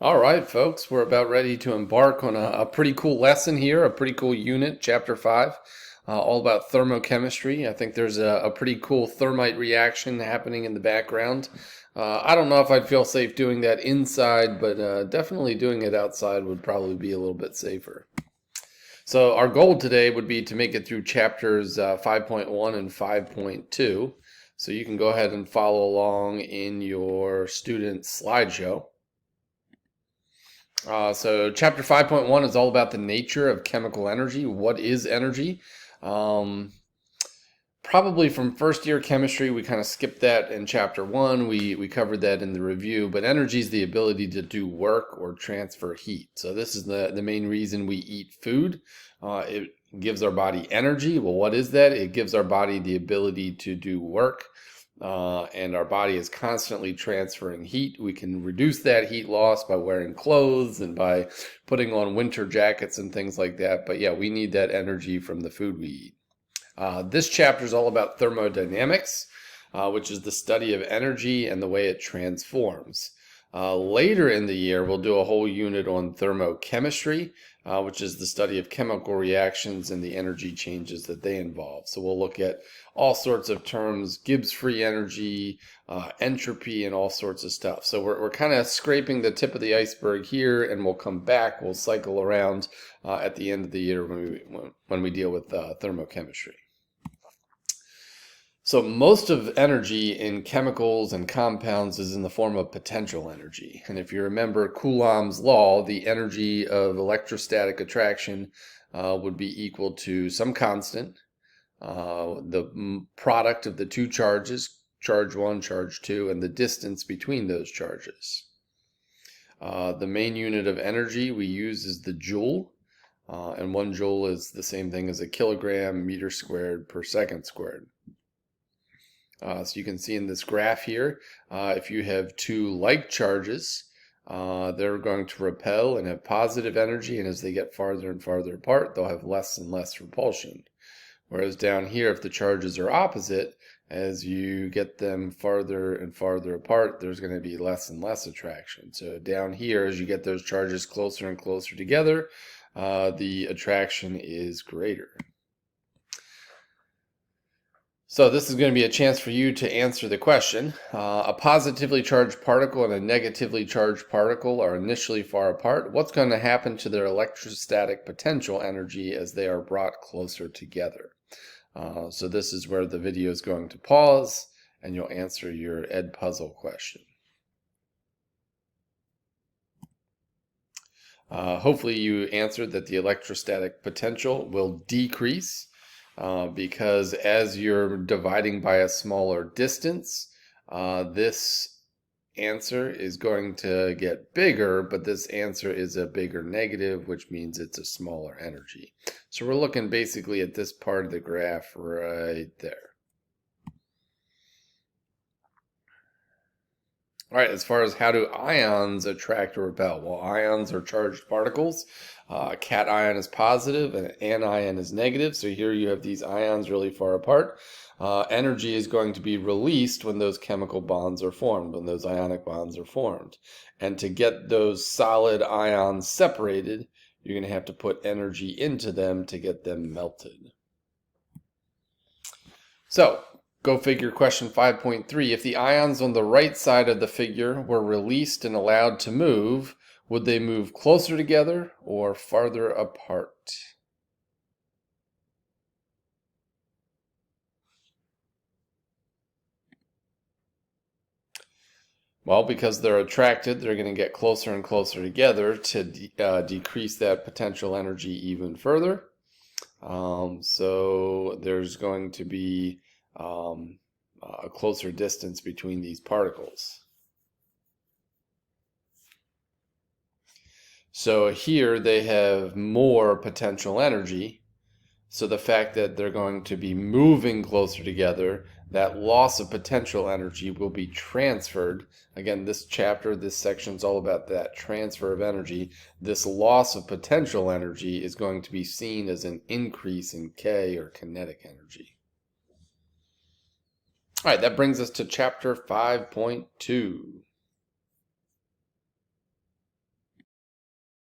All right, folks, we're about ready to embark on a pretty cool lesson here, a pretty cool unit, Chapter 5, all about thermochemistry. I think there's a pretty cool thermite reaction happening in the background. I don't know if I'd feel safe doing that inside, but definitely doing it outside would probably be a little bit safer. So our goal today would be to make it through chapters 5.1 and 5.2. So you can go ahead and follow along in your student slideshow. So chapter 5.1 is all about the nature of chemical energy. What is energy? Probably from first year chemistry, we kind of skipped that in chapter 1. We covered that in the review, but energy is the ability to do work or transfer heat. So this is the main reason we eat food. It gives our body energy. Well, what is that? It gives our body the ability to do work. And our body is constantly transferring heat. We can reduce that heat loss by wearing clothes and by putting on winter jackets and things like that. But yeah, we need that energy from the food we eat. This chapter is all about thermodynamics, which is the study of energy and the way it transforms. Later in the year, we'll do a whole unit on thermochemistry, which is the study of chemical reactions and the energy changes that they involve. So we'll look at all sorts of terms, Gibbs free energy, entropy, and all sorts of stuff. So we're kind of scraping the tip of the iceberg here, and we'll come back, we'll cycle around at the end of the year when we deal with thermochemistry. So most of energy in chemicals and compounds is in the form of potential energy. And if you remember Coulomb's law, the energy of electrostatic attraction would be equal to some constant, the product of the two charges, charge 1, charge 2, and the distance between those charges. The main unit of energy we use is the joule, and 1 joule is the same thing as a kilogram meter squared per second squared. So you can see in this graph here, if you have two like charges, they're going to repel and have positive energy, and as they get farther and farther apart, they'll have less and less repulsion. Whereas down here, if the charges are opposite, as you get them farther and farther apart, there's going to be less and less attraction. So down here, as you get those charges closer and closer together, the attraction is greater. So this is going to be a chance for you to answer the question. A positively charged particle and a negatively charged particle are initially far apart. What's going to happen to their electrostatic potential energy as they are brought closer together? So this is where the video is going to pause, and you'll answer your Edpuzzle question. Hopefully you answered that the electrostatic potential will decrease. Because as you're dividing by a smaller distance, this answer is going to get bigger, but this answer is a bigger negative, which means it's a smaller energy. So we're looking basically at this part of the graph right there. All right, as far as how do ions attract or repel? Well, ions are charged particles. A cation is positive and an anion is negative. So here you have these ions really far apart. Energy is going to be released when those chemical bonds are formed, when those ionic bonds are formed. And to get those solid ions separated, you're going to have to put energy into them to get them melted. So, go figure question 5.3. If the ions on the right side of the figure were released and allowed to move, would they move closer together or farther apart? Well, because they're attracted, they're going to get closer and closer together to decrease that potential energy even further. So there's going to be a closer distance between these particles. So here they have more potential energy. So the fact that they're going to be moving closer together, that loss of potential energy will be transferred. Again, this chapter, this section is all about that transfer of energy. This loss of potential energy is going to be seen as an increase in K, or kinetic energy. All right, that brings us to chapter 5.2.